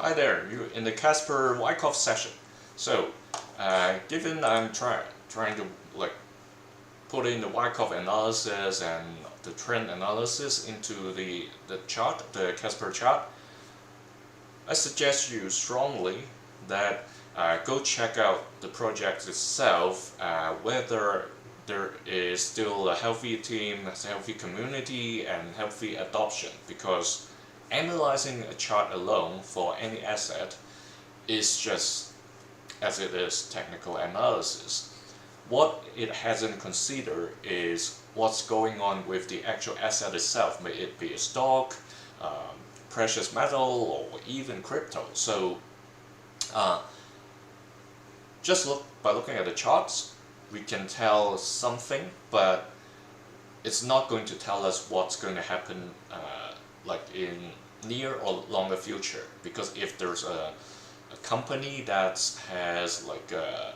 Hi there, you're in the Casper Wyckoff session. So, given I'm trying to put in the Wyckoff analysis and the trend analysis into the chart, the Casper chart, I suggest you strongly that go check out the project itself, whether there is still a healthy team, a healthy community, and healthy adoption, because analyzing a chart alone for any asset is just as it is technical analysis. What it hasn't considered is what's going on with the actual asset itself, may it be a stock, precious metal, or even crypto. So just by looking at the charts, we can tell something, but it's not going to tell us what's going to happen in near or longer future. Because if there's a company that has a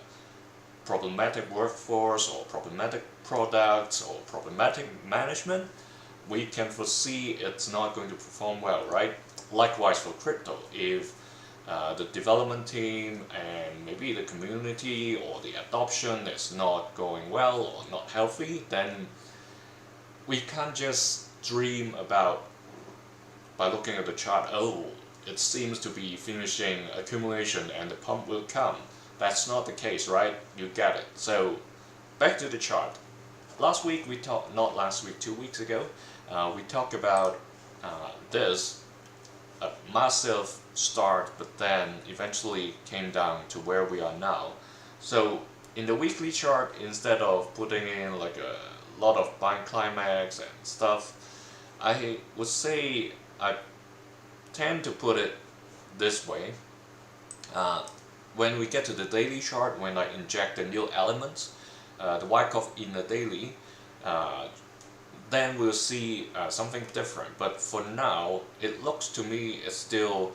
problematic workforce or problematic products or problematic management, we can foresee it's not going to perform well, right? Likewise for crypto, if the development team and maybe the community or the adoption is not going well or not healthy, then we can't just dream about, by looking at the chart, oh, it seems to be finishing accumulation and the pump will come. That's not the case, right? You get it. So back to the chart. Last week we talked, not last week, 2 weeks ago, we talked about this, a massive start, but then eventually came down to where we are now. So in the weekly chart, instead of putting in a lot of buying climax and stuff, I would say I tend to put it this way. When we get to the daily chart, when I inject the new elements, the Wyckoff in the daily, then we'll see something different. But for now, it looks to me it's still,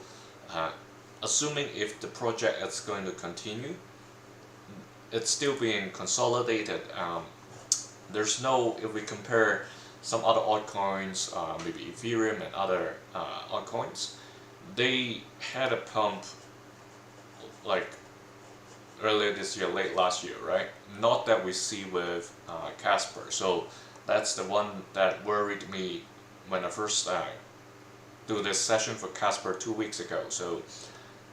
assuming if the project is going to continue, it's still being consolidated. There's no, if we compare some other altcoins, maybe Ethereum and other altcoins, they had a pump earlier this year, late last year, right? Not that we see with Casper. So that's the one that worried me when I first do this session for Casper 2 weeks ago. So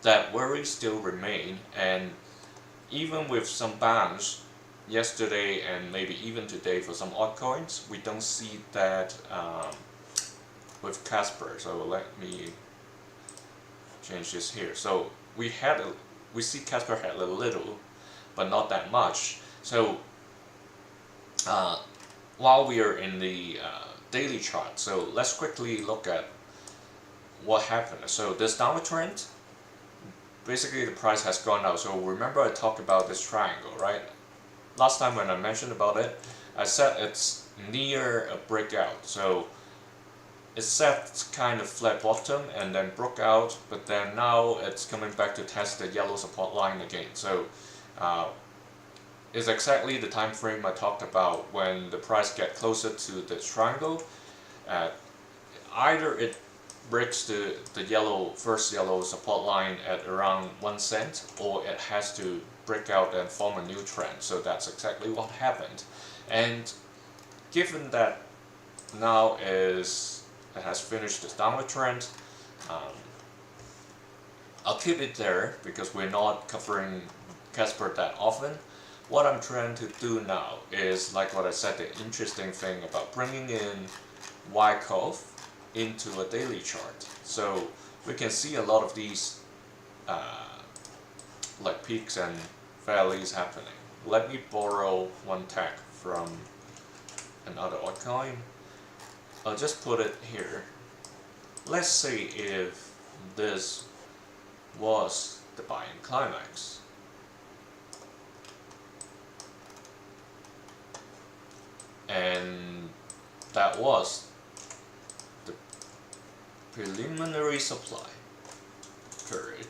that worry still remain, and even with some bounce yesterday and maybe even today for some altcoins, we don't see that with Casper. So let me change this here. So we see Casper had a little, but not that much. So while we are in the daily chart, so let's quickly look at what happened. So this downward trend, basically the price has gone out. So remember I talked about this triangle, right? Last time when I mentioned about it, I said it's near a breakout. So it set kind of flat bottom and then broke out, but then now it's coming back to test the yellow support line again. So it's exactly the time frame I talked about when the price get closer to the triangle. Either it breaks the first yellow support line at around 1 cent, or it has to break out and form a new trend. So that's exactly what happened. And given that now it has finished this downward trend, I'll keep it there because we're not covering Casper that often. What I'm trying to do now is, like what I said, the interesting thing about bringing in Wyckoff into a daily chart. So we can see a lot of these peaks and valleys happening. Let me borrow one tag from another altcoin. I'll just put it here. Let's say if this was the buying climax. And that was the preliminary supply period.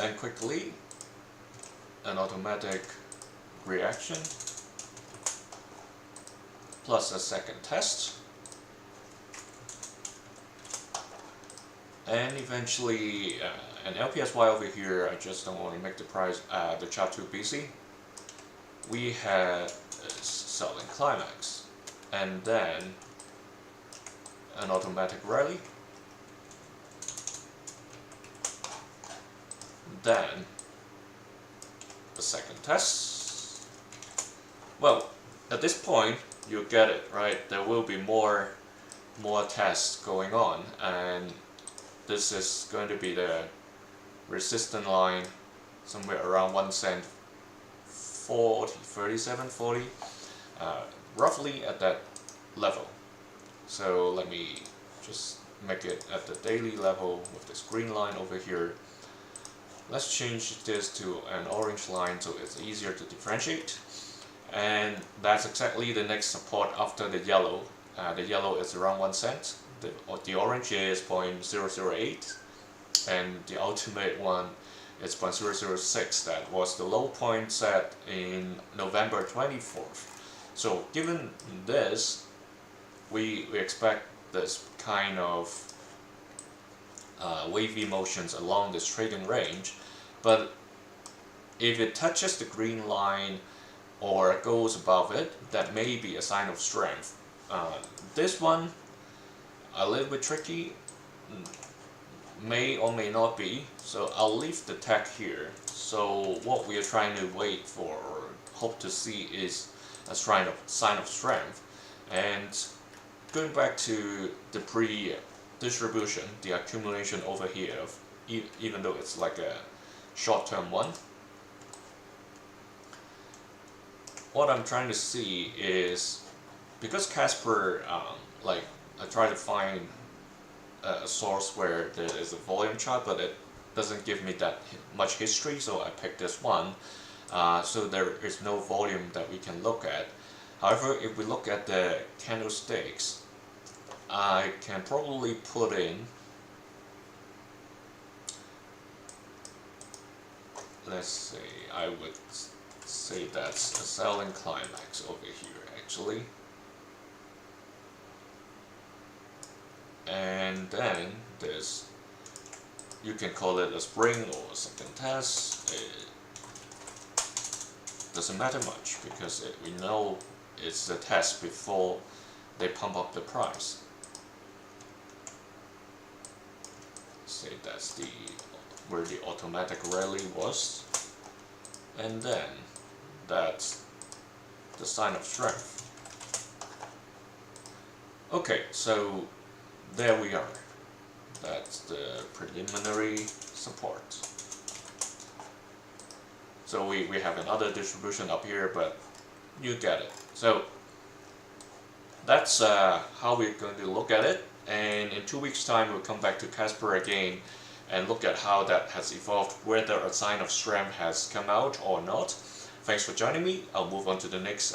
And quickly, an automatic reaction plus a second test, and eventually an LPSY over here. I just don't want to make the price the chart too busy. We had a selling climax, and then an automatic rally, then the second test. Well, at this point you get it, right? There will be more tests going on, and this is going to be the resistance line somewhere around 1 cent 40, 37, 40, roughly at that level. So let me just make it at the daily level with this green line over here. Let's change this to an orange line so it's easier to differentiate. And that's exactly the next support after the yellow. The yellow is around 1 cent. The orange is 0.008, and the ultimate one is 0.006. That was the low point set in November 24th. So given this, we expect this kind of wavy motions along this trading range, but if it touches the green line or goes above it, that may be a sign of strength. This one, a little bit tricky, may or may not be, so I'll leave the tag here. So what we are trying to wait for or hope to see is a sign of strength. And going back to the pre-distribution, the accumulation over here, even though it's like a short-term one, what I'm trying to see is, because Casper, like I try to find a source where there is a volume chart, but it doesn't give me that much history, so I picked this one. So there is no volume that we can look at. However, if we look at the candlesticks, I can probably put in, let's say, I would say that's a selling climax over here actually. And then this, you can call it a spring or a second test. It doesn't matter much because we know it's the test before they pump up the price. Say that's where the automatic rally was, and then that's the sign of strength. Okay, so there we are. That's the preliminary support. So we have another distribution up here, but you get it. So that's how we're going to look at it. And in 2 weeks' time, we'll come back to Casper again and look at how that has evolved, whether a sign of strength has come out or not. Thanks for joining me. I'll move on to the next